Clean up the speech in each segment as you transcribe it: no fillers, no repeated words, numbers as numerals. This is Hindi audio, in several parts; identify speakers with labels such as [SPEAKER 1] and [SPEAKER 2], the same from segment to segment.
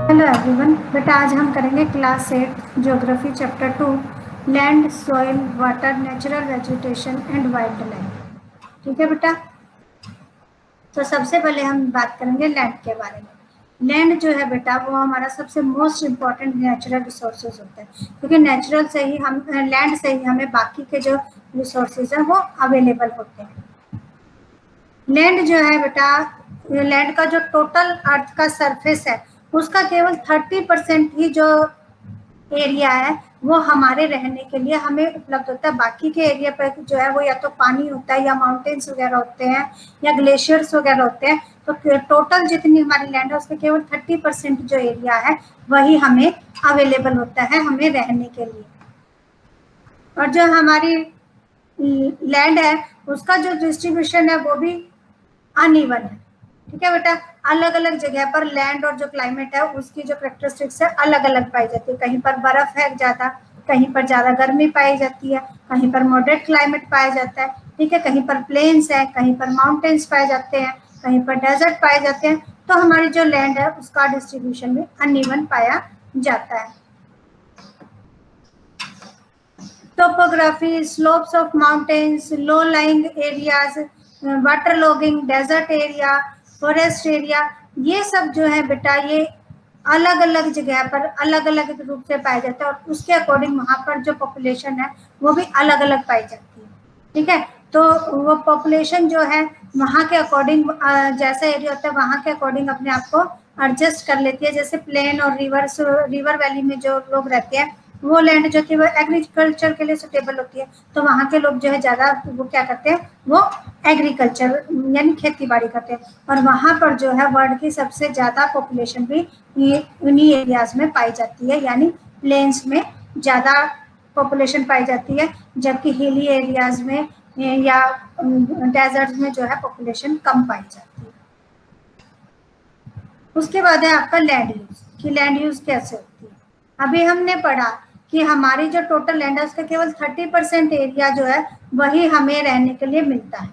[SPEAKER 1] Hello everyone. बेटा आज हम करेंगे class 8 geography chapter 2 land soil water natural vegetation and wild life. ठीक है बेटा। तो सबसे पहले हम बात करेंगे लैंड के बारे में। लैंड जो है बेटा वो हमारा सबसे मोस्ट इम्पॉर्टेंट नेचुरल रिसोर्सेज होता है, क्योंकि नेचुरल से ही हम लैंड से ही हमें बाकी के जो रिसोर्सेज हैं वो अवेलेबल होते हैं। लैंड जो है बेटा, लैंड का जो टोटल अर्थ का सरफेस है उसका केवल 30% ही जो एरिया है वो हमारे रहने के लिए हमें उपलब्ध होता है। बाकी के एरिया पर जो है वो या तो पानी होता है या माउंटेन्स वगैरह होते हैं या ग्लेशियर्स वगैरह होते हैं। तो टोटल जितनी हमारी लैंड है उसका केवल 30% जो एरिया है वही हमें अवेलेबल होता है हमें रहने के लिए। और जो हमारी लैंड है उसका जो डिस्ट्रीब्यूशन है वो भी अनइवन है। ठीक है बेटा, अलग अलग जगह पर लैंड और जो क्लाइमेट है उसकी जो करेक्टरिस्टिक्स है अलग अलग पाई जाती है। कहीं पर बर्फ है ज्यादा, कहीं पर ज्यादा गर्मी पाई जाती है, कहीं पर मॉडरेट क्लाइमेट पाया जाता है। ठीक है, कहीं पर प्लेन्स है, कहीं पर माउंटेन्स पाए जाते हैं, कहीं पर डेजर्ट पाए जाते हैं। तो हमारी जो लैंड है उसका डिस्ट्रीब्यूशन भी अनइवन पाया जाता है। Topography, slopes of mountains, low lying areas, water logging, desert area, forest area, ये सब जो है बेटा ये अलग अलग जगह पर अलग अलग रूप से पाए जाते हैं और उसके अकॉर्डिंग वहाँ पर जो पॉपुलेशन है वो भी अलग अलग पाई जाती है। ठीक है, तो वो पॉपुलेशन जो है वहाँ के अकॉर्डिंग जैसा एरिया होता है वहाँ के अकॉर्डिंग अपने आप को एडजस्ट कर लेती है। जैसे प्लेन और रिवर वैली में जो लोग रहते हैं वो लैंड जो थी वो एग्रीकल्चर के लिए सुटेबल होती है, तो वहाँ के लोग जो है ज़्यादा वो क्या करते हैं वो एग्रीकल्चर यानी खेती बाड़ी करते हैं। और वहाँ पर जो है वर्ल्ड की सबसे ज़्यादा पॉपुलेशन भी उन्हीं एरियाज में पाई जाती है, यानी प्लेन्स में ज़्यादा पॉपुलेशन पाई जाती है, जबकि हिली एरियाज में या डेजर्ट में जो है पॉपुलेशन कम पाई जाती है। उसके बाद है आपका लैंड यूज, कि लैंड यूज कैसे होती है। अभी हमने पढ़ा कि हमारी जो टोटल लैंड है उसका केवल 30% एरिया जो है वही हमें रहने के लिए मिलता है।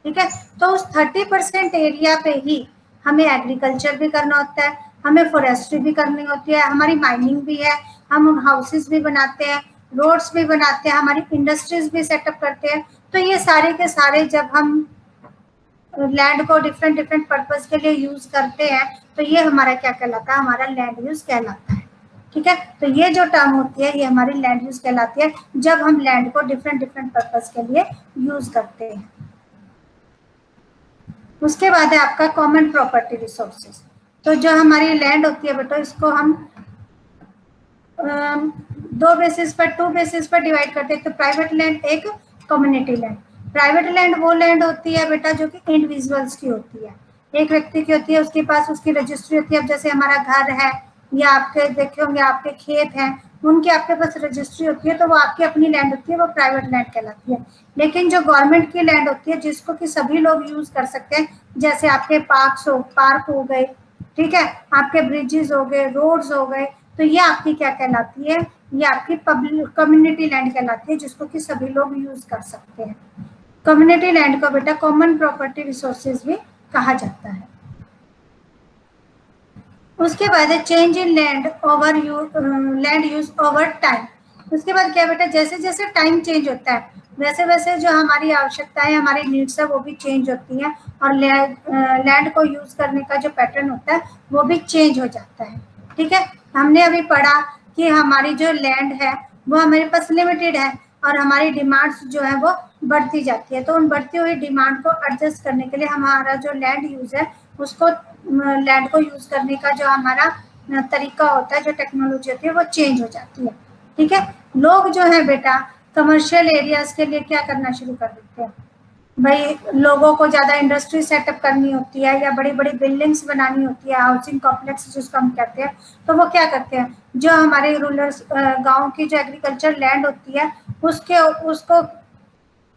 [SPEAKER 1] ठीक है, तो उस 30% एरिया पे ही हमें एग्रीकल्चर भी करना होता है, हमें फॉरेस्ट्री भी करनी होती है, हमारी माइनिंग भी है, हम हाउसेस भी बनाते हैं, रोड्स भी बनाते हैं, हमारी इंडस्ट्रीज भी सेटअप करते हैं। तो ये सारे के सारे जब हम लैंड को डिफरेंट डिफरेंट पर्पज के लिए यूज करते हैं तो ये हमारा क्या कहलाता है, हमारा लैंड यूज कहलाता है। ठीक है, तो ये जो टर्म होती है ये हमारी लैंड यूज कहलाती है जब हम लैंड को डिफरेंट डिफरेंट पर्पज के लिए यूज करते हैं। उसके बाद है आपका कॉमन प्रॉपर्टी रिसोर्सेज। तो जो हमारी लैंड होती है बेटा इसको हम टू बेसिस पर डिवाइड करते हैं। तो प्राइवेट लैंड, एक कम्युनिटी लैंड। प्राइवेट लैंड वो लैंड होती है बेटा जो कि इंडिविजुअल्स की होती है, एक व्यक्ति की होती है, उसके पास उसकी रजिस्ट्री होती है। अब जैसे हमारा घर है या आपके देखे होंगे आपके खेत हैं, उनकी आपके पास रजिस्ट्री होती है तो वो आपकी अपनी लैंड होती है, वो प्राइवेट लैंड कहलाती है। लेकिन जो गवर्नमेंट की लैंड होती है जिसको कि सभी लोग यूज कर सकते हैं, जैसे आपके पार्क हो गए, ठीक है, आपके ब्रिजेस हो गए, रोड्स हो गए, तो ये आपकी क्या कहलाती है, ये आपकी पब्लिक कम्युनिटी लैंड कहलाती है जिसको कि सभी लोग यूज कर सकते हैं। कम्युनिटी लैंड को बेटा कॉमन प्रॉपर्टी रिसोर्सेज भी कहा जाता है। उसके बाद है change in land use over time. उसके बाद क्या बेटा, जैसे जैसे टाइम चेंज होता है वैसे वैसे जो हमारी आवश्यकताएं हमारी नीड्स है वो भी चेंज होती हैं और लैंड को यूज करने का जो पैटर्न होता है वो भी चेंज हो जाता है। ठीक है, हमने अभी पढ़ा कि हमारी जो लैंड है वो हमारे पास लिमिटेड है और हमारी डिमांड्स जो है वो बढ़ती जाती है। तो उन बढ़ती हुई डिमांड को एडजस्ट करने के लिए हमारा जो लैंड यूज है उसको लैंड को यूज करने का जो हमारा तरीका होता है, जो टेक्नोलॉजी होती है वो चेंज हो जाती है। ठीक है, लोग जो है बेटा कमर्शियल एरियाज के लिए क्या करना शुरू कर देते हैं, भाई लोगों को ज्यादा इंडस्ट्री सेटअप करनी होती है या बड़ी बड़ी बिल्डिंग्स बनानी होती है, हाउसिंग कॉम्प्लेक्स जिसको हम कहते हैं, तो वो क्या करते हैं जो हमारे रूरल गांव की जो एग्रीकल्चर लैंड होती है उसको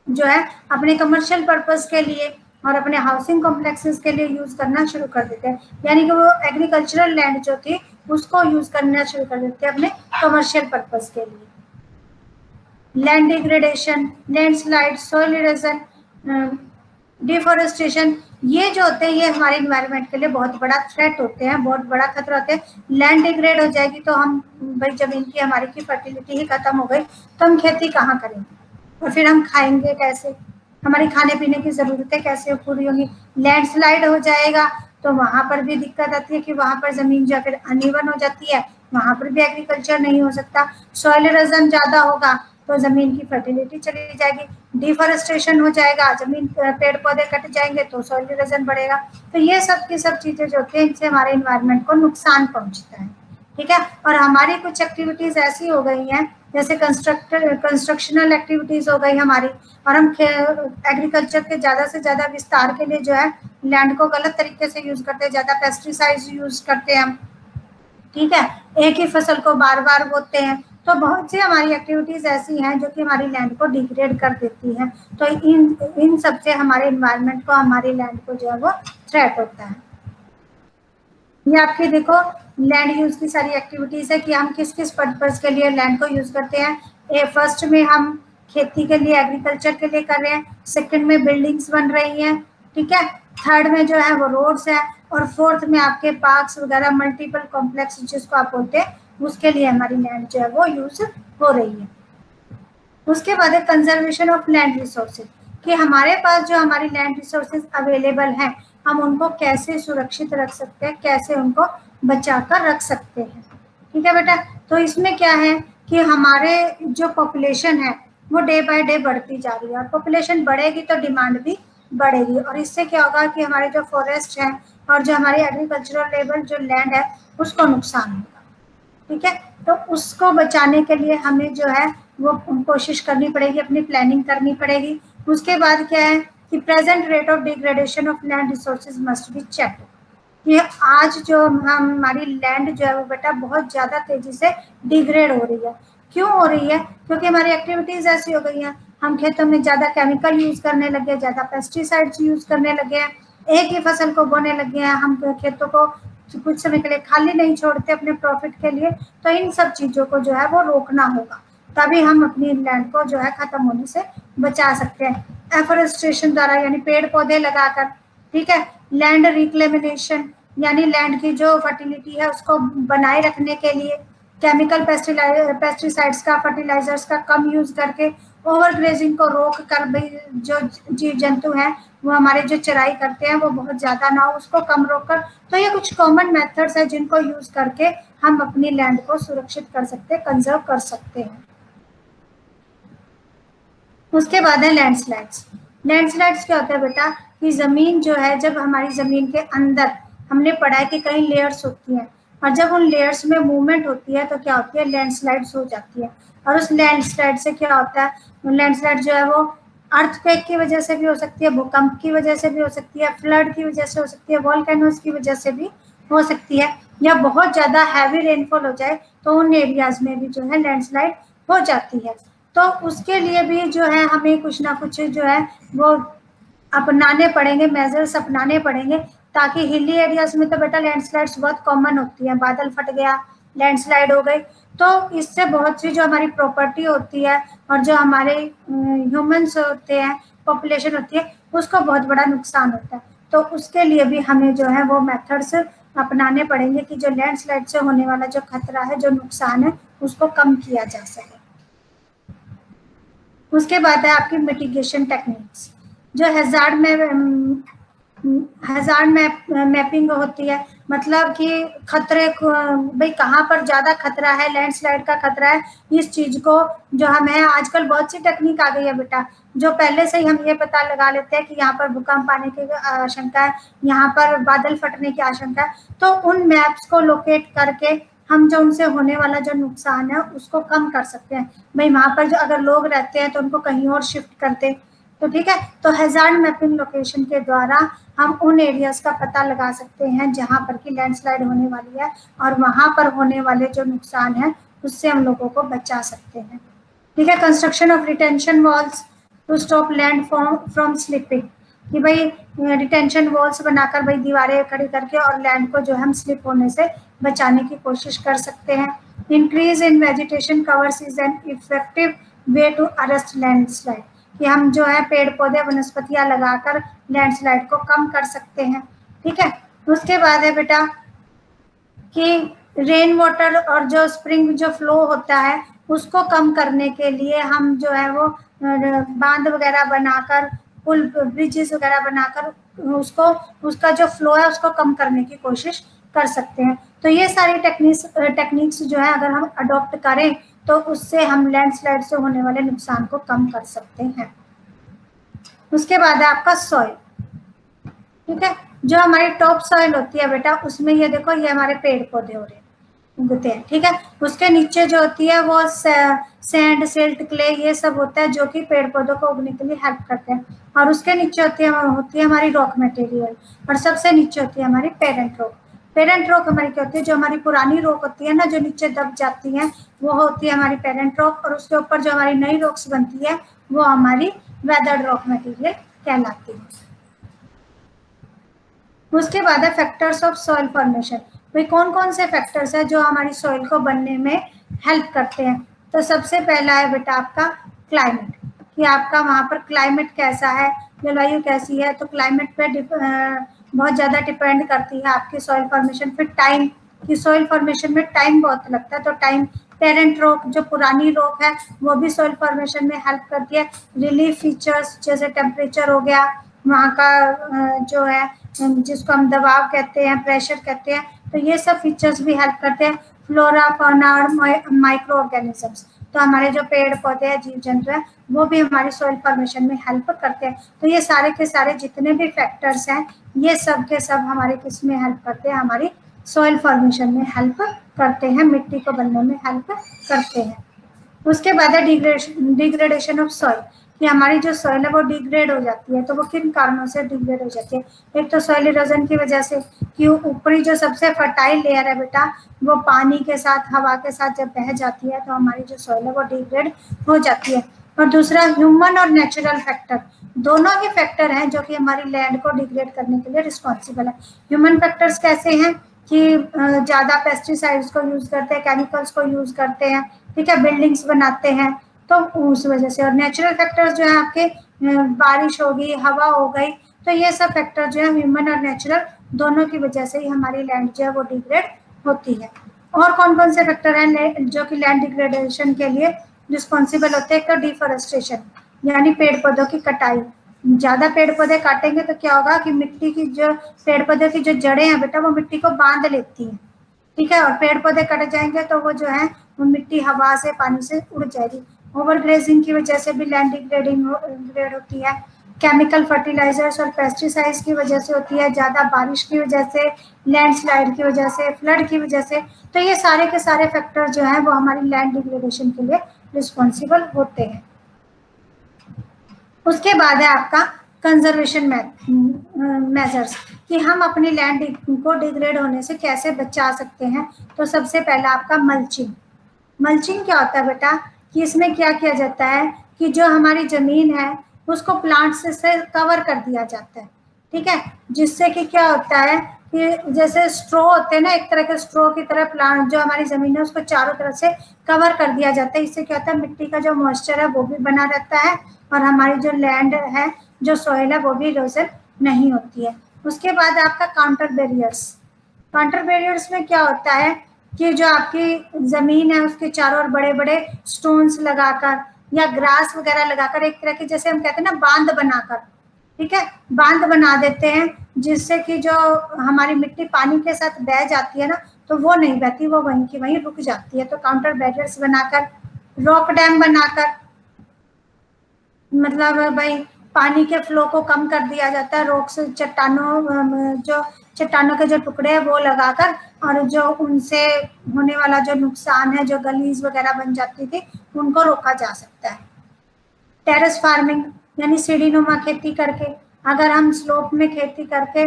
[SPEAKER 1] जो है अपने कमर्शियल पर्पज के लिए और अपने हाउसिंग कॉम्प्लेक्सेस के लिए यूज करना शुरू कर देते हैं। यानी कि वो एग्रीकल्चरल लैंड जो थी उसको यूज करना शुरू कर देते हैं अपने कमर्शियल पर्पज के लिए। Land degradation, landslide, soil erosion, deforestation, ये जो होते हैं ये हमारे इन्वायरमेंट के लिए बहुत बड़ा थ्रेट होते हैं, बहुत बड़ा खतरा होते हैं। लैंड डिग्रेड हो जाएगी तो हम भाई जमीन की हमारी की फर्टिलिटी ही खत्म हो गई तो हम खेती कहाँ करेंगे, और फिर हम खाएंगे कैसे, हमारी खाने पीने की जरूरतें कैसे पूरी होंगी। लैंडस्लाइड हो जाएगा तो वहां पर भी दिक्कत आती है कि वहां पर जमीन जो फिर अनइवन हो जाती है, वहां पर भी एग्रीकल्चर नहीं हो सकता। सॉइल इरोजन ज्यादा होगा तो जमीन की फर्टिलिटी चली जाएगी। डिफॉरेस्टेशन हो जाएगा, जमीन पेड़ पौधे कट जाएंगे तो सॉइल इरोजन बढ़ेगा। तो ये सब की सब चीजें जो होती हैं इनसे हमारे इन्वायरमेंट को नुकसान पहुंचता है, ठीक है। और हमारी कुछ एक्टिविटीज ऐसी हो गई हैं जैसे कंस्ट्रक्शनल एक्टिविटीज हो गई हमारी, और हम एग्रीकल्चर के ज्यादा से ज्यादा विस्तार के लिए जो है लैंड को गलत तरीके से यूज करते हैं, ज्यादा पेस्टिसाइड्स यूज करते हैं हम, ठीक है, एक ही फसल को बार बार बोते हैं। तो बहुत सी हमारी एक्टिविटीज ऐसी हैं जो कि हमारी लैंड को डिग्रेड कर देती हैं। तो इन सब से हमारे इन्वायरमेंट को, हमारी लैंड को जो है वो थ्रेट होता है। ये आपकी देखो लैंड यूज की सारी एक्टिविटीज है कि हम किस किस पर्पज के लिए लैंड को यूज करते हैं। फर्स्ट में हम खेती के लिए, एग्रीकल्चर के लिए कर रहे हैं, सेकंड में बिल्डिंग्स बन रही हैं, ठीक है, थर्ड में जो है वो रोड्स है, और फोर्थ में आपके पार्क्स वगैरह मल्टीपल कॉम्प्लेक्स जिसको आप बोलते हैं उसके लिए हमारी लैंड जो है वो यूज हो रही है। उसके बाद है कंजर्वेशन ऑफ लैंड रिसोर्सेज, कि हमारे पास जो हमारी लैंड रिसोर्सेज अवेलेबल हैं हम उनको कैसे सुरक्षित रख सकते हैं, कैसे उनको बचा कर रख सकते हैं, ठीक है बेटा। तो इसमें क्या है कि हमारे जो पॉपुलेशन है वो डे बाय डे बढ़ती जा रही है, और पॉपुलेशन बढ़ेगी तो डिमांड भी बढ़ेगी, और इससे क्या होगा कि हमारे जो फॉरेस्ट है और जो हमारी एग्रीकल्चरल लेवल जो लैंड है उसको नुकसान होगा, ठीक है। तो उसको बचाने के लिए हमें जो है वो कोशिश करनी पड़ेगी, अपनी प्लानिंग करनी पड़ेगी। उसके बाद क्या है कि present rate of degradation of land resources must be checked, कि आज जो हमारी लैंड जो है वो बेटा बहुत ज्यादा तेजी से डिग्रेड हो रही है। क्यों हो रही है? क्योंकि हमारी एक्टिविटीज ऐसी हो गई हैं, हम खेतों में ज्यादा केमिकल यूज करने लगे, ज्यादा पेस्टिसाइड्स यूज करने लगे हैं, एक ही फसल को बोने लगे हैं, हम खेतों को कुछ समय के लिए खाली नहीं छोड़ते अपने प्रॉफिट के लिए। तो इन सब चीजों को जो है वो रोकना होगा, तभी हम अपनी लैंड को जो है खत्म होने से बचा सकते हैं। एफोरेस्टेशन द्वारा यानी पेड़ पौधे लगाकर, ठीक है, लैंड रिक्लेमिनेशन यानी लैंड की जो फर्टिलिटी है उसको बनाए रखने के लिए केमिकल पेस्टिसाइड्स का, फर्टिलाइजर्स का कम यूज करके, ओवर ग्रेजिंग को रोक कर भाई जो जीव जंतु हैं वो हमारे जो चराई करते हैं वो बहुत ज्यादा ना हो, उसको कम रोक कर। तो ये कुछ कॉमन मेथड्स है जिनको यूज करके हम अपनी लैंड को सुरक्षित कर सकते हैं, कंजर्व कर सकते हैं। उसके बाद है लैंडस्लाइड्स। लैंडस्लाइड्स क्या होता है बेटा कि जमीन जो है, जब हमारी जमीन के अंदर हमने पढ़ा है कि कई लेयर्स होती हैं, और जब उन लेयर्स में मूवमेंट होती है तो क्या होती है, लैंडस्लाइड्स हो जाती है। और उस लैंडस्लाइड से क्या होता है, लैंडस्लाइड जो है वो अर्थक्वेक की वजह से भी हो सकती है, भूकंप की वजह से भी हो सकती है, फ्लड की वजह से हो सकती है, वॉल्केनोस की वजह से भी हो सकती है, या बहुत ज्यादा हैवी रेनफॉल हो जाए तो उन एरियाज में भी जो है लैंडस्लाइड हो जाती है। तो उसके लिए भी जो है हमें कुछ ना कुछ जो है वो अपनाने पड़ेंगे, मेजर्स अपनाने पड़ेंगे, ताकि हिली एरियाज में तो बेटा लैंडस्लाइड्स बहुत कॉमन होती है, बादल फट गया लैंडस्लाइड हो गई, तो इससे बहुत सी जो हमारी प्रॉपर्टी होती है और जो हमारे ह्यूमंस होते हैं, पॉपुलेशन होती है, उसको बहुत बड़ा नुकसान होता है। तो उसके लिए भी हमें जो है वो मेथड्स अपनाने पड़ेंगे कि जो लैंडस्लाइड से होने वाला जो खतरा है, जो नुकसान है, उसको कम किया जा सके। उसके बाद है आपकी मिटिगेशन टेक्निक्स, जो हैजार्ड मैपिंग होती है, मतलब कि खतरे को भाई कहाँ पर ज्यादा खतरा है, लैंडस्लाइड का खतरा है, इस चीज को जो हम है, आजकल बहुत सी टेक्निक आ गई है बेटा, जो पहले से ही हम ये पता लगा लेते हैं कि यहाँ पर भूकंप आने की आशंका है, यहाँ पर बादल फटने की आशंका है। तो उन मैप्स को लोकेट करके हम जो उनसे होने वाला जो नुकसान है उसको कम कर सकते हैं। भाई वहां पर जो अगर लोग रहते हैं तो उनको कहीं और शिफ्ट करते, तो ठीक है। तो हैजार्ड मैपिंग लोकेशन के द्वारा हम उन एरियाज का पता लगा सकते हैं जहां पर की लैंडस्लाइड होने वाली है, और वहां पर होने वाले जो नुकसान है उससे हम लोगों को बचा सकते हैं, ठीक है। Construction of retention walls to stop land from slipping, कि भाई रिटेंशन वॉल्स बनाकर भाई दीवारें खड़ी करके और लैंड को जो हम स्लिप होने से बचाने की कोशिश कर सकते हैं। Increase in vegetation covers is an effective way to arrest landslide, कि हम जो है पेड़ पौधे वनस्पतियां लगाकर लैंडस्लाइड को कम कर सकते हैं। ठीक है, उसके बाद है बेटा कि रेन वाटर और जो स्प्रिंग जो फ्लो होता है उसको कम करने के लिए हम जो है वो बांध वगैरह बनाकर, पुल ब्रिजेस वगैरह बनाकर उसको, उसका जो फ्लो है उसको कम करने की कोशिश कर सकते हैं। तो ये सारी टेक्निक्स जो है अगर हम अडॉप्ट करें तो उससे हम लैंडस्लाइड से होने वाले नुकसान को कम कर सकते हैं। उसके बाद है आपका सॉइल। ठीक है, जो हमारी टॉप सॉइल होती है बेटा उसमें ये देखो ये हमारे पेड़ पौधे हो रहे हैं, उगते हैं। ठीक है, उसके नीचे जो होती है वो सैंड, सिल्ट, क्ले ये सब होता है जो कि पेड़ पौधों को उगने के लिए हेल्प करते हैं। और उसके नीचे होती है हमारी रॉक मटेरियल, और सबसे नीचे होती है हमारी पेरेंट रॉक। पेरेंट रॉक हमारी क्या होती है, जो हमारी पुरानी रॉक होती है ना जो नीचे दब जाती है वो होती है हमारी पेरेंट रॉक, और उसके ऊपर जो हमारी नई रॉक्स बनती है वो हमारी वेदर्ड रॉक मटेरियल कहलाती है। उसके बाद है फैक्टर्स ऑफ सॉइल फॉर्मेशन। भाई कौन कौन से फैक्टर्स है जो हमारी सॉइल को बनने में हेल्प करते हैं। तो सबसे पहला है बेटा आपका क्लाइमेट, कि आपका वहाँ पर क्लाइमेट कैसा है, जलवायु कैसी है। तो क्लाइमेट पे बहुत ज़्यादा डिपेंड करती है आपकी सॉइल फॉर्मेशन। फिर टाइम, कि सॉइल फॉर्मेशन में टाइम बहुत लगता है, तो टाइम। पेरेंट रॉक जो पुरानी रॉक है वो भी सॉइल फॉर्मेशन में हेल्प करती है। रिलीफ फीचर्स जैसे टेम्परेचर हो गया, वहाँ का जो है जिसको हम दबाव कहते हैं, प्रेशर कहते हैं, तो ये सब फीचर्स भी हेल्प करते हैं। फ्लोरा, फौना और माइक्रो ऑर्गेनिजम्स, तो हमारे जो पेड़ पौधे हैं, जीव जंतु हैं, वो भी हमारी सॉइल फॉर्मेशन में हेल्प करते हैं। तो ये सारे के सारे जितने भी फैक्टर्स हैं ये सब के सब हमारे किस में हेल्प करते हैं, हमारी सॉइल फॉर्मेशन में हेल्प करते हैं, मिट्टी को बनने में हेल्प करते हैं। उसके बाद है डिग्रेडेशन ऑफ सॉइल, कि हमारी जो सॉइल है वो डिग्रेड हो जाती है। तो वो किन कारणों से डिग्रेड हो जाती है। एक तो सॉइल इरोजन की वजह से, कि ऊपरी जो सबसे फर्टाइल लेयर है बेटा वो पानी के साथ, हवा के साथ जब बह जाती है तो हमारी जो सॉइल है वो डिग्रेड हो जाती है। और दूसरा ह्यूमन और नेचुरल फैक्टर, दोनों ही फैक्टर हैं जो कि हमारी लैंड को डिग्रेड करने के लिए रिस्पॉन्सिबल है। ह्यूमन फैक्टर्स कैसे हैं, कि ज़्यादा पेस्टिसाइड्स को यूज़ करते हैं, केमिकल्स को यूज़ करते हैं, ठीक है, बिल्डिंग्स बनाते हैं, तो उस वजह से। और नेचुरल फैक्टर्स जो है आपके बारिश होगी, हवा हो गई, तो ये सब फैक्टर जो है ह्यूमन और नेचुरल दोनों की वजह से ही हमारी लैंड जो है वो डिग्रेड होती है। और कौन कौन से फैक्टर हैं जो कि लैंड डिग्रेडेशन के लिए रिस्पॉन्सिबल होते हैं। तो डिफॉरेस्टेशन, यानी पेड़ पौधों की कटाई। ज्यादा पेड़ पौधे काटेंगे तो क्या होगा कि मिट्टी की जो, पेड़ पौधे की जो जड़ें हैं बेटा वो मिट्टी को बांध लेती हैं। ठीक है, और पेड़ पौधे कट जाएंगे तो वो जो है वो मिट्टी हवा से, पानी से उड़ जाएगी। ओवर ग्रेजिंग की वजह से भी लैंड डिग्रेड होती है। केमिकल फर्टिलाइजर्स और पेस्टिसाइड्स की वजह से होती है, ज़्यादा बारिश की वजह से, लैंडस्लाइड की वजह से, फ्लड की वजह से। तो ये सारे के सारे फैक्टर जो है वो हमारी लैंड डिग्रेडेशन के लिए रिस्पॉन्सिबल होते हैं। उसके बाद है आपका कंजर्वेशन मेजर्स, कि हम अपनी लैंड को डिग्रेड होने से कैसे बचा सकते हैं। तो सबसे पहला आपका मल्चिंग। मल्चिंग क्या होता है बेटा, कि इसमें क्या किया जाता है कि जो हमारी जमीन है उसको प्लांट से कवर कर दिया जाता है। ठीक है, जिससे कि क्या होता है कि जैसे स्ट्रॉ होते हैं ना, एक तरह के स्ट्रॉ की तरह प्लांट जो हमारी जमीन है उसको चारों तरफ से कवर कर दिया जाता है। इससे क्या होता है, मिट्टी का जो मॉइस्चर है वो भी बना रहता है, और हमारी जो लैंड है, जो सॉइल है, वो भी इरोजन नहीं होती है। उसके बाद आपका काउंटर बैरियर्स। काउंटर बैरियर्स में क्या होता है कि जो आपकी जमीन है उसके चारों ओर बड़े बड़े स्टोन्स लगाकर या ग्रास वगैरह लगाकर, एक तरह के जैसे हम कहते हैं ना बांध बनाकर, ठीक है, बांध बना देते हैं, जिससे कि जो हमारी मिट्टी पानी के साथ बह जाती है ना, तो वो नहीं बहती, वो वहीं की वहीं रुक जाती है। तो काउंटर बैरियर्स बनाकर, रॉक डैम बनाकर, मतलब भाई पानी के फ्लो को कम कर दिया जाता है, रॉक से चट्टानों, जो चट्टानों के जो टुकड़े हैं वो लगाकर, और जो उनसे होने वाला जो नुकसान है, जो गलीज वगैरह बन जाती थी, उनको रोका जा सकता है। टेरेस फार्मिंग, यानी सीढ़ीनुमा खेती करके, अगर हम स्लोप में खेती करके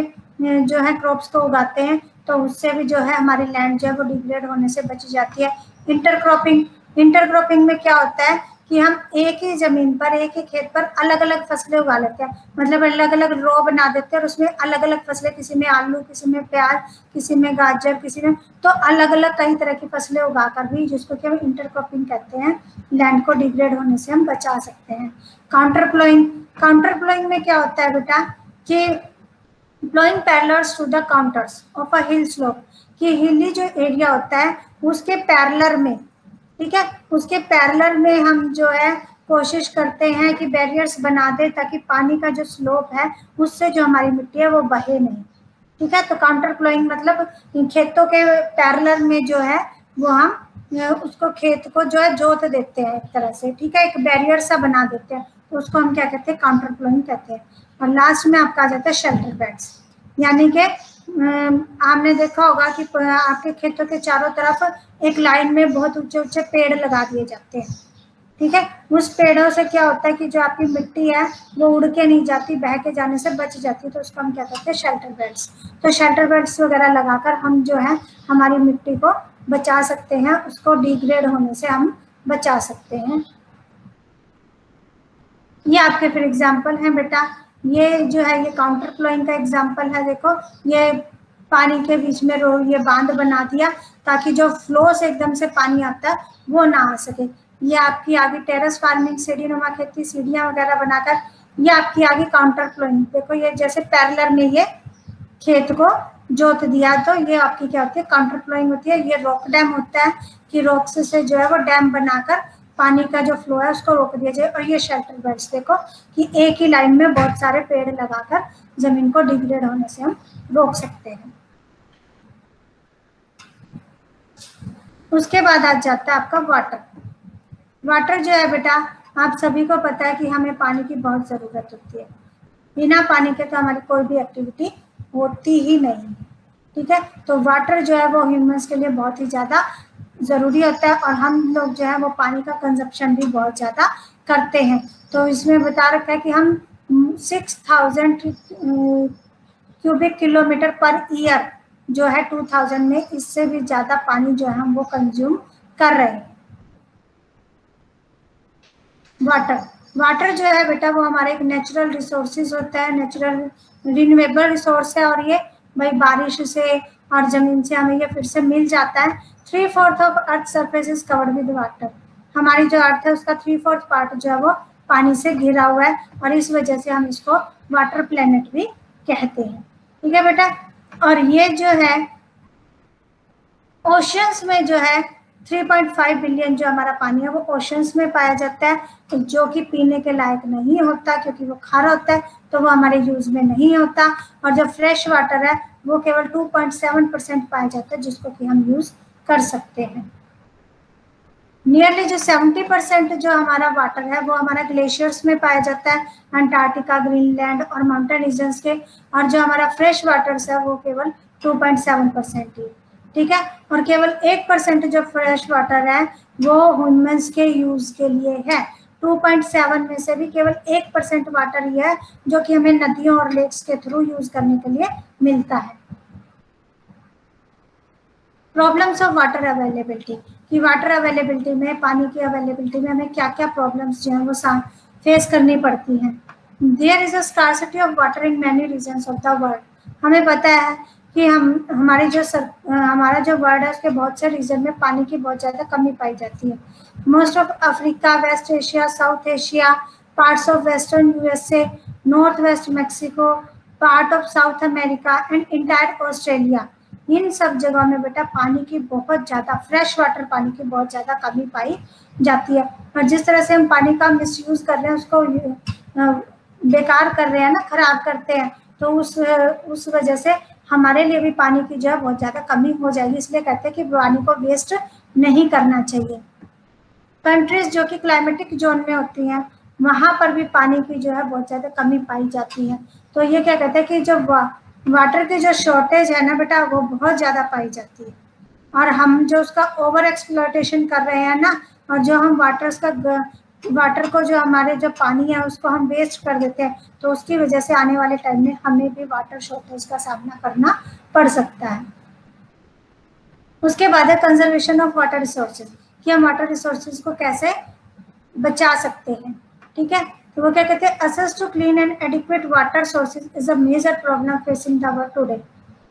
[SPEAKER 1] जो है क्रॉप्स को उगाते हैं तो उससे भी जो है हमारी लैंड जो है वो डिग्रेड होने से बच जाती है। इंटरक्रॉपिंग, इंटरक्रॉपिंग में क्या होता है कि हम एक ही जमीन पर, एक ही खेत पर अलग अलग फसलें उगा लेते हैं, मतलब अलग अलग रो बना देते हैं और उसमें अलग अलग फसलें, किसी में आलू, किसी में प्याज, किसी में गाजर, किसी में, तो अलग अलग कई तरह की फसलें उगाकर भी, जिसको कि हम इंटरक्रॉपिंग कहते हैं, लैंड को डिग्रेड होने से हम बचा सकते हैं। काउंटर प्लोइंग, काउंटर प्लोइंग में क्या होता है बेटा कि flowing parallels to the contours of a hill slope, कि हिली जो एरिया होता है उसके पैरेलल में, ठीक है, उसके पैरेलल में हम जो है कोशिश करते हैं कि बैरियर्स बना दे ताकि पानी का जो स्लोप है उससे जो हमारी मिट्टी है वो बहे नहीं, ठीक है। तो काउंटर फ्लोइंग मतलब खेतों के पैरेलल में जो है वो हम उसको खेत को जो है जोत देते हैं एक तरह से, ठीक है, एक बैरियर सा बना देते हैं, तो उसको हम क्या कहते हैं, काउंटर फ्लोइंग कहते हैं। और लास्ट में आपका आ जाता है शेल्टर बेड्स, यानी कि आपने देखा होगा कि आपके खेतों के चारों तरफ एक लाइन में बहुत ऊंचे ऊंचे पेड़ लगा दिए जाते हैं, ठीक है। उस पेड़ों से क्या होता है कि जो आपकी मिट्टी है वो उड़ के नहीं जाती, बह के जाने से बच जाती है, तो उसको हम क्या कहते हैं, शेल्टर बेड्स। तो शेल्टर बेड्स वगैरह लगाकर हम जो है हमारी मिट्टी को बचा सकते हैं, उसको डिग्रेड होने से हम बचा सकते हैं। ये आपके फिर एग्जाम्पल हैं बेटा, ये जो है ये काउंटर फ्लोइंग का एग्जाम्पल है। देखो ये पानी के बीच में ये बांध बना दिया ताकि जो फ्लो से एकदम से पानी आता है वो ना आ सके। ये आपकी आगे टेरेस फार्मिंग, सीढ़ी नुमा खेती, सीढ़ियाँ वगैरह बनाकर, ये आपकी आगे काउंटर फ्लोइंग। देखो ये जैसे पैरेलल में ये खेत को जोत दिया, तो ये आपकी क्या होती है, काउंटर फ्लोइंग होती है। ये रॉक डैम होता है कि रॉक से जो है वो डैम बनाकर पानी का जो फ्लो है उसको रोक दिया जाए। और ये शेल्टर बेड्स देखो कि एक ही लाइन में बहुत सारे पेड़ लगाकर जमीन को डिग्रेड होने से हम रोक सकते हैं। उसके बाद आ जाता है आपका वाटर। वाटर जो है बेटा आप सभी को पता है कि हमें पानी की बहुत ज़रूरत होती है, बिना पानी के तो हमारी कोई भी एक्टिविटी होती ही नहीं, ठीक है। तो वाटर जो है वो ह्यूमंस के लिए बहुत ही ज़्यादा ज़रूरी होता है, और हम लोग जो है वो पानी का कंजप्शन भी बहुत ज़्यादा करते हैं। तो इसमें बता रखा है कि हम 6000 क्यूबिक किलोमीटर पर ईयर जो है 2000 में, इससे भी ज़्यादा पानी जो है हम वो कंज्यूम कर रहे हैं। वाटर, वाटर जो है बेटा वो हमारा एक नेचुरल रिसोर्सेज होता है, नेचुरल रिन्यूएबल रिसोर्स है, और ये भाई बारिश से और जमीन से हमें ये फिर से मिल जाता है। 3/4 of earth surface is covered with water, हमारी जो अर्थ है उसका 3/4 पार्ट जो है वो पानी से घिरा हुआ है, और इस वजह से हम इसको वाटर प्लेनेट भी कहते हैं, ठीक है बेटा। और ये जो है ओशंस में जो है 3.5 बिलियन जो हमारा पानी है वो ओशंस में पाया जाता है, जो कि पीने के लायक नहीं होता क्योंकि वो खारा होता है, तो वो हमारे यूज में नहीं होता। और जो फ्रेश वाटर है वो केवल 2.7% पाया जाता है जिसको कि हम यूज कर सकते हैं। नियरली जो 70% जो हमारा वाटर है वो हमारा ग्लेशियर्स में पाया जाता है, अंटार्कटिका, ग्रीनलैंड और माउंटेन रीजन्स के। और जो हमारा फ्रेश वाटर है वो केवल 2.7% ही, ठीक है। और केवल 1% जो फ्रेश वाटर है वो ह्यूमंस के यूज के लिए है। 2.7 में से भी केवल 1% वाटर ही है जो कि हमें नदियों और लेक्स के थ्रू यूज करने के लिए मिलता है। प्रॉब्लम्स ऑफ वाटर अवेलेबिलिटी, कि वाटर अवेलेबिलिटी में, पानी की अवेलेबिलिटी में हमें क्या क्या प्रॉब्लम्स जो है वो फेस करनी पड़ती हैं। There is a scarcity of water in many regions of the world, हमें पता है कि हमारी जो हमारा जो वर्ल्ड है उसके बहुत से रीजन में पानी की बहुत ज़्यादा कमी पाई जाती है। Most of Africa, West Asia, South Asia, parts of western USA, north west Mexico, part of South America and entire Australia, इन सब जगह में बेटा पानी की बहुत ज़्यादा, फ्रेश वाटर पानी की बहुत ज़्यादा कमी पाई जाती है। और जिस तरह से हम पानी का मिसयूज़ कर रहे हैं, उसको बेकार कर रहे हैं ना, खराब करते हैं, तो उस वजह से हमारे लिए भी पानी की जो है बहुत ज़्यादा कमी हो जाएगी। इसलिए कहते हैं कि पानी को वेस्ट नहीं करना चाहिए। कंट्रीज जो कि क्लाइमेटिक जोन में होती हैं वहाँ पर भी पानी की जो है बहुत ज़्यादा कमी पाई जाती है। तो ये क्या कहते हैं कि जो वाटर की जो शॉर्टेज है ना बेटा वो बहुत ज़्यादा पाई जाती है, और हम जो उसका ओवर एक्सप्लॉयटेशन कर रहे हैं ना, और जो हम वाटर को जो हमारे जो पानी है उसको हम वेस्ट कर देते हैं, तो उसकी वजह से आने वाले टाइम में हमें भी वाटर शॉर्टेज का सामना करना पड़ सकता है। उसके बाद है कंजर्वेशन ऑफ वाटर रिसोर्सेज, कि हम वाटर रिसोर्सेज को कैसे बचा सकते हैं, ठीक है। तो वो क्या कहते हैं, access to clean and adequate water sources is a major problem facing the world today,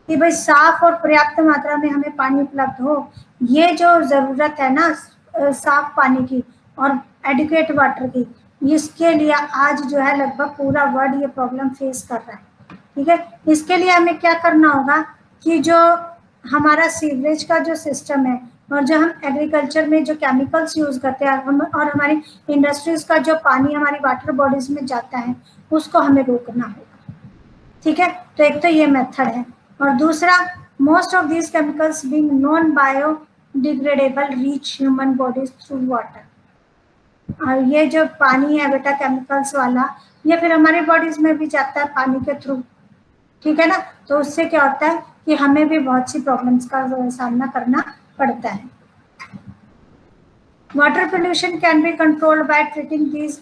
[SPEAKER 1] कि भाई साफ और पर्याप्त मात्रा में हमें पानी उपलब्ध हो, ये जो ज़रूरत है ना साफ पानी की और एडिक्वेट वाटर की, इसके लिए आज जो है लगभग पूरा वर्ल्ड ये प्रॉब्लम फेस कर रहा है। ठीक है। इसके लिए हमें क्या करना होगा कि जो हमारा सीवरेज का जो सिस्टम है और जो हम एग्रीकल्चर में जो केमिकल्स यूज करते हैं हम और हमारी इंडस्ट्रीज का जो पानी हमारी वाटर बॉडीज में जाता है उसको हमें रोकना होगा। ठीक है, तो एक तो ये मेथड है। और दूसरा, most of these chemicals being non biodegradable reach human bodies through water. और ये जो पानी है बेटा केमिकल्स वाला, ये फिर हमारी बॉडीज में भी जाता है पानी के थ्रू। ठीक है ना, तो उससे क्या होता है कि हमें भी बहुत सी प्रॉब्लम्स का सामना करना पड़ता है। Water pollution can be controlled by treating these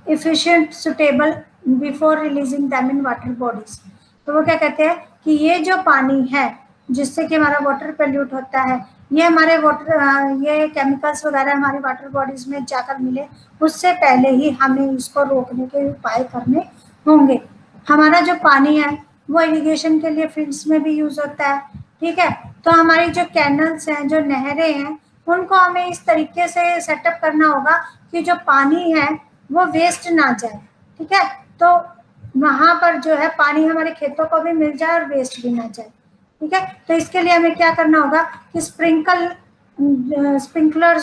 [SPEAKER 1] efficient suitable before releasing them in water bodies। तो वो क्या कहते हैं कि ये जो पानी है जिससे कि हमारा वाटर पोल्यूट होता है, ये हमारे वाटर ये केमिकल्स वगैरह हमारी वाटर बॉडीज में जाकर मिले उससे पहले ही हमें इसको रोकने के उपाय करने होंगे। हमारा जो पानी है वो इरिगेशन के लिए फील्ड्स में भी यूज होता है। ठीक है, तो हमारी जो कैनल्स हैं, जो नहरें हैं, उनको हमें इस तरीके से सेटअप करना होगा कि जो पानी है वो वेस्ट ना जाए। ठीक है, तो वहां पर जो है पानी हमारे खेतों को भी मिल जाए और वेस्ट भी ना जाए। ठीक है, तो इसके लिए हमें क्या करना होगा कि स्प्रिंकलर्स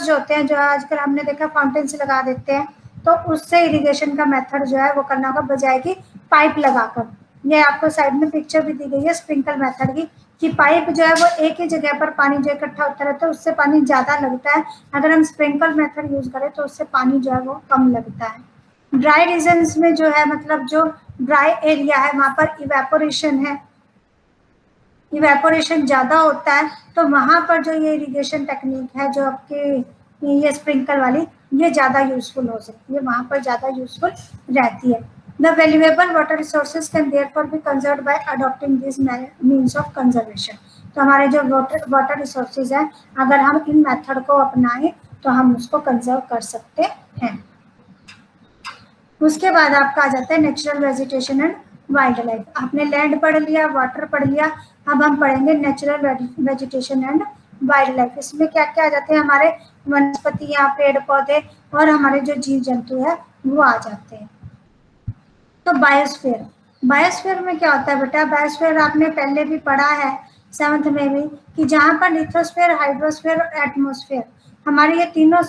[SPEAKER 1] जो होते हैं, जो आजकल हमने देखा फाउंटेन से लगा देते हैं, तो उससे इरिगेशन का मेथड जो है वो करना होगा बजाय कि पाइप लगाकर। ये आपको साइड में पिक्चर भी दी गई है स्प्रिंकल मेथड की, कि पाइप जो है वो एक ही जगह पर पानी जो इकट्ठा होता रहता है उससे पानी ज्यादा लगता है। अगर हम स्प्रिंकल मेथड यूज करें तो उससे पानी जो है वो कम लगता है। ड्राई रीजन्स में जो है मतलब जो ड्राई एरिया है वहां पर इवेपोरेशन है, इवेपोरेशन ज्यादा होता है, तो वहां पर जो ये इरिगेशन टेक्निक है जो आपके ये स्प्रिंकल वाली, ये ज्यादा यूजफुल हो सकती है, वहां पर ज्यादा यूजफुल रहती है। The valuable water resources can therefore be conserved by adopting these means of conservation। तो हमारे जो वाटर रिसोर्सेज हैं, अगर हम इन मेथड को अपनाएं तो हम उसको कंजर्व कर सकते हैं। उसके बाद आपका आ जाता है natural vegetation and wild life. आपने लैंड पढ़ लिया, वाटर पढ़ लिया, अब हम पढ़ेंगे natural vegetation and wild life. इसमें क्या क्या आ जाते हैं, हमारे वनस्पतियां, पेड़ पौधे और हमारे जो जीव जंतु है वो आ जाते हैं। तो बायोस्फीयर, बायोस्फीयर में क्या होता है बेटा, बायोस्फीयर आपने पहले भी पढ़ा है 7th में भी, कि जहाँ पर लिथोस्फीयर, हाइड्रोस्फीयर और एटमोस्फीयर, हमारे ये तीनों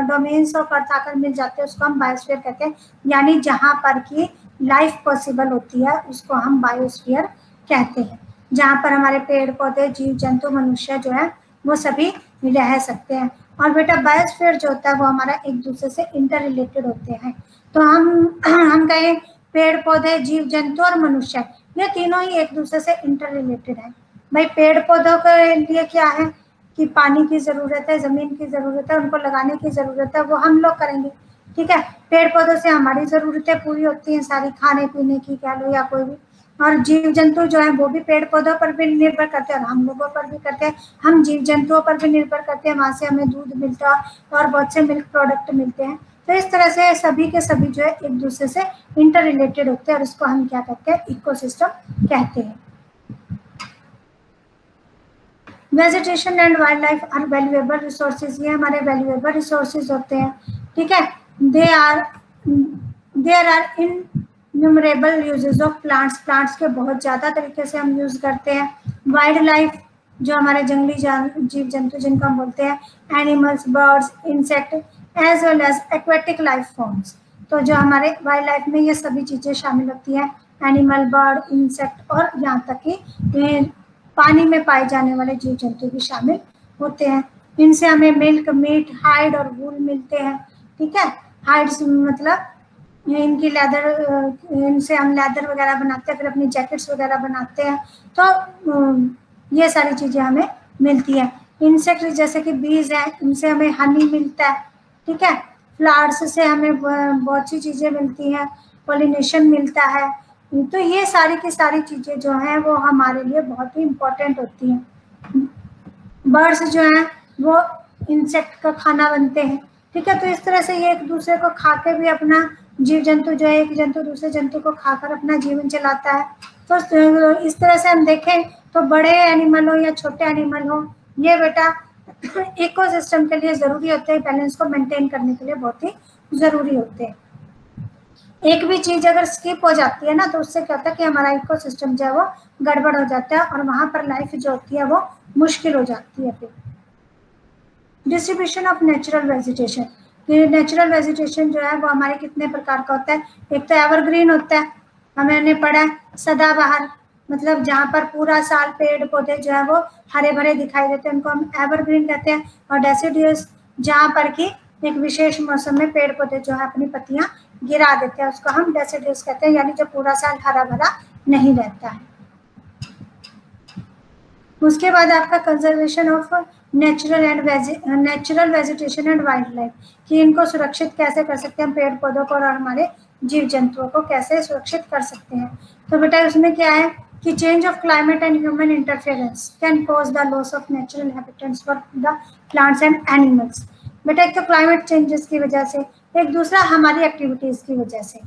[SPEAKER 1] डोमेन्स ऑफ अर्थ आकर मिल जाते हैं उसको हम बायोस्फीयर कहते हैं। यानी जहाँ पर की लाइफ पॉसिबल होती है उसको हम बायोस्फीयर कहते हैं, जहाँ पर हमारे पेड़ पौधे, जीव जंतु, मनुष्य जो है वो सभी रह सकते हैं। और बेटा बायोस्फीयर जो होता है वो हमारा एक दूसरे से इंटर रिलेटेड होते हैं। तो हम कहें पेड़ पौधे, जीव जंतु और मनुष्य, ये तीनों ही एक दूसरे से इंटर रिलेटेड है। भाई पेड़ पौधों के लिए क्या है कि पानी की जरूरत है, जमीन की जरूरत है, उनको लगाने की जरूरत है, वो हम लोग करेंगे। ठीक है, पेड़ पौधों से हमारी जरूरतें पूरी होती हैं सारी, खाने पीने की कह लो या कोई भी। और जीव जंतु जो है वो भी पेड़ पौधों पर भी निर्भर करते हैं और हम लोगों पर भी करते हैं। हम जीव जंतुओं पर भी निर्भर करते हैं, वहां से हमें दूध मिलता है और बहुत से मिल्क प्रोडक्ट मिलते हैं। तो इस तरह से सभी के सभी जो है एक दूसरे से इंटर रिलेटेड होते हैं और इसको हम क्या कहते हैं, इकोसिस्टम कहते हैं। Vegetation and wildlife are valuable resources, ये हमारे वैल्यूएबल रिसोर्सेज होते हैं। ठीक है, there are innumerable uses of plants, plants के बहुत ज्यादा तरीके से हम यूज करते हैं। वाइल्ड लाइफ जो हमारे जंगली जीव जंतु जिनको हम बोलते हैं, animals, birds, insect as well as aquatic life forms. तो जो हमारे वाइल्ड लाइफ में ये सभी चीजें शामिल होती हैं, एनिमल, बर्ड, इंसेक्ट और यहाँ तक कि पानी में पाए जाने वाले जीव जंतु भी शामिल होते हैं। इनसे हमें मिल्क, मीट, हाइड और वूल मिलते हैं। ठीक है, हाइड्स मतलब इनकी लेदर, इनसे हम लेदर वगैरह बनाते हैं, फिर अपनी जैकेट्स वगैरह बनाते हैं। तो ये सारी चीजें हमें मिलती है। इंसेक्ट जैसे कि बीज है, इनसे हमें हनी मिलता है। ठीक है, फ्लावर्स से हमें बहुत सी चीजें मिलती हैं, पोलिनेशन मिलता है। तो ये सारी की सारी चीजें जो हैं वो हमारे लिए बहुत ही इम्पोर्टेंट होती हैं। बर्ड्स जो हैं वो इंसेक्ट का खाना बनते हैं। ठीक है, तो इस तरह से ये एक दूसरे को खा के भी अपना, जीव जंतु जो है एक जंतु दूसरे जंतु को खाकर अपना जीवन चलाता है। तो इस तरह से हम देखें तो बड़े एनिमल हो या छोटे एनिमल हो, ये बेटा इकोसिस्टम के लिए जरूरी होते हैं, बैलेंस को मेंटेन करने के लिए बहुत ही जरूरी होते हैं। एक भी चीज अगर स्किप हो जाती है ना तो उससे क्या होता है कि हमारा इकोसिस्टम जो है वो गड़बड़ हो जाता है और वहां पर लाइफ जो होती है वो मुश्किल हो जाती है। फिर distribution of natural vegetation, natural vegetation जो है वो हमारे कितने प्रकार का होता है। एक तो एवरग्रीन होता है, हमने पढ़ा है सदाबहार, मतलब जहाँ पर पूरा साल पेड़ पौधे जो है वो हरे भरे दिखाई देते हैं उनको हम एवरग्रीन कहते हैं। और डेसिडियस जहाँ पर कि एक विशेष मौसम में पेड़ पौधे जो है अपनी पत्तियां गिरा देते हैं उसको हम डेसिडियस कहते हैं, यानी जो पूरा साल हरा भरा नहीं रहता है। उसके बाद आपका conservation of natural vegetation and wild life, कि इनको सुरक्षित कैसे कर सकते हैं, पेड़ पौधों को और हमारे जीव जंतुओं को कैसे सुरक्षित कर सकते हैं। तो बेटा उसमें क्या है कि change of climate and human interference can cause the loss of natural habitats for the plants and animals. बेटा एक तो क्लाइमेट चेंजेस की वजह से, एक दूसरा हमारी एक्टिविटीज की वजह से।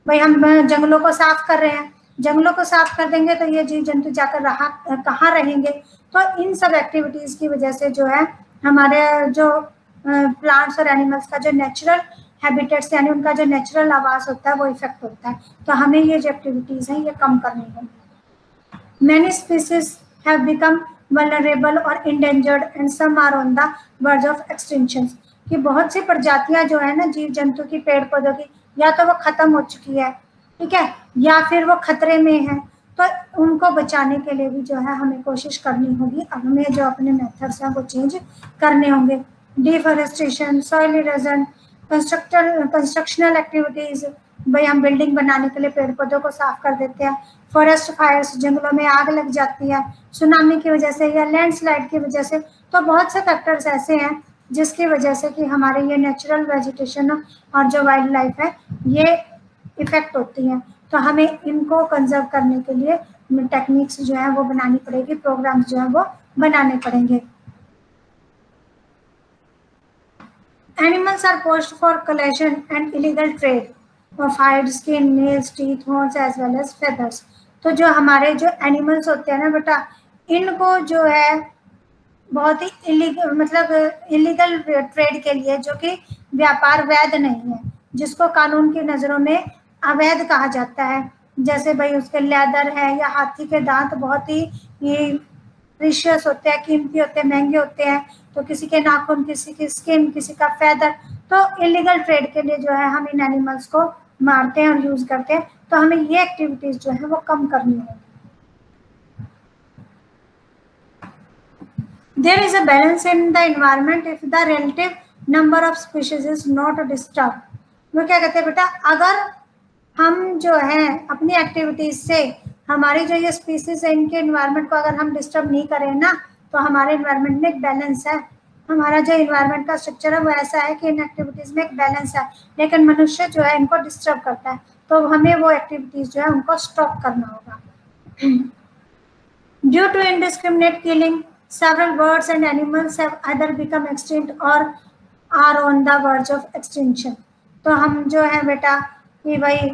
[SPEAKER 1] भाई हम जंगलों को साफ कर रहे हैं, जंगलों को साफ कर देंगे तो ये जीव जंतु जाकर कहाँ रहेंगे। तो इन सब एक्टिविटीज की वजह से जो है हमारे जो प्लांट्स और एनिमल्स का जो नेचुरल हैबिटेट्स यानी उनका जो नेचुरल आवास होता है वो इफेक्ट होता है। तो हमें ये जो एक्टिविटीज हैं ये कम करनी होगी। Many species have become vulnerable और endangered and some are on the verge of extinction, कि बहुत सी प्रजातियां जो है ना जीव जंतु की पेड़ पौधों की या तो वो खत्म हो चुकी है, ठीक है, या फिर वो खतरे में है। तो उनको बचाने के लिए भी जो है हमें कोशिश करनी होगी, अब हमें जो अपने मेथड्स हैं वो चेंज करने होंगे। Deforestation, soil erosion, constructional activities, भाई हम बिल्डिंग बनाने के लिए पेड़ पौधों को साफ कर देते हैं। फॉरेस्ट फायर्स, जंगलों में आग लग जाती है सुनामी की वजह से या लैंडस्लाइड की वजह से। तो बहुत से फैक्टर्स ऐसे हैं जिसकी वजह से कि हमारे ये नेचुरल वेजिटेशन और जो वाइल्ड लाइफ है ये इफेक्ट होती हैं। तो हमें इनको कंजर्व करने के लिए टेक्निक्स जो है वो बनानी पड़ेगी, प्रोग्राम्स जो है वो बनाने पड़ेंगे। Animals are poached for collection and illegal trade of hide, skin, nails, teeth, horns as well as feathers। तो जो हमारे जो एनिमल्स होते हैं ना बेटा, इनको जो है बहुत ही इलीगल मतलब इलीगल ट्रेड के लिए, जो कि व्यापार वैध नहीं है, जिसको कानून की नज़रों में अवैध कहा जाता है, जैसे भाई उसके लेदर है या हाथी के दांत बहुत ही प्रीशियस होते हैं, कीमती होते हैं, महंगे होते हैं। तो किसी के नाखून, किसी की स्किन, किसी का फैदर। तो इलीगल ट्रेड के लिए जो है हम इन एनिमल्स को मारते हैं और यूज करते हैं। तो हमें ये एक्टिविटीज जो है वो कम करनी होगी। There is a balance in the environment if the relative number of species is not disturbed। वो क्या कहते हैं बेटा, अगर हम जो है अपनी एक्टिविटीज से हमारी जो ये स्पीसीज है इनके एनवायरनमेंट को अगर हम डिस्टर्ब नहीं करें ना, तो हमारे एनवायरनमेंट में एक बैलेंस है। हमारा जो इन्वायरमेंट का स्ट्रक्चर है वो ऐसा है कि इन एक्टिविटीज में एक बैलेंस है, लेकिन मनुष्य जो है इनको डिस्टर्ब करता है। तो हमें वो एक्टिविटीज जो है उनको स्टॉप करना होगा। Due to indiscriminate killing, several birds and animals have either become extinct or are on the verge of extinction। तो हम जो है बेटा कि भाई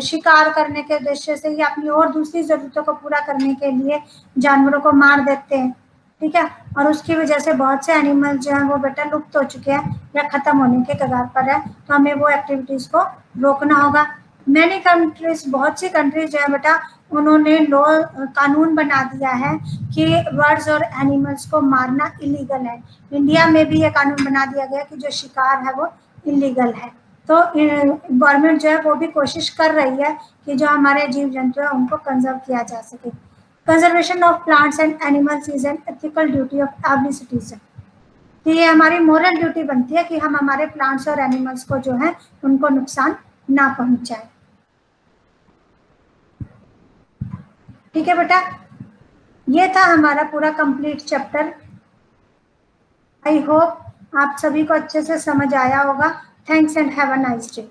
[SPEAKER 1] शिकार करने के उद्देश्य से या अपनी और दूसरी जरूरतों को पूरा करने के लिए जानवरों को मार देते हैं, ठीक है, और उसकी वजह से बहुत से एनिमल जो है वो बेटा लुप्त हो चुके हैं या खत्म होने के कगार पर है। तो हमें वो एक्टिविटीज को रोकना होगा। मैनी कंट्रीज, बहुत सी कंट्रीज जो है बेटा उन्होंने लॉ कानून बना दिया है कि बर्ड्स और एनिमल्स को मारना इलीगल है। इंडिया में भी ये कानून बना दिया गया कि जो शिकार है वो इलीगल है। तो गवर्नमेंट जो है वो भी कोशिश कर रही है कि जो हमारे जीव जंतु है उनको कंजर्व किया जा सके। Conservation of plants and animals is an ethical duty of every citizen. तो ये हमारी मोरल ड्यूटी बनती है कि हम हमारे प्लांट्स और एनिमल्स को जो है उनको नुकसान ना पहुंचाए। ठीक है बेटा, ये था हमारा पूरा कंप्लीट चैप्टर। आई होप आप सभी को अच्छे से समझ आया होगा। Thanks and have a nice day.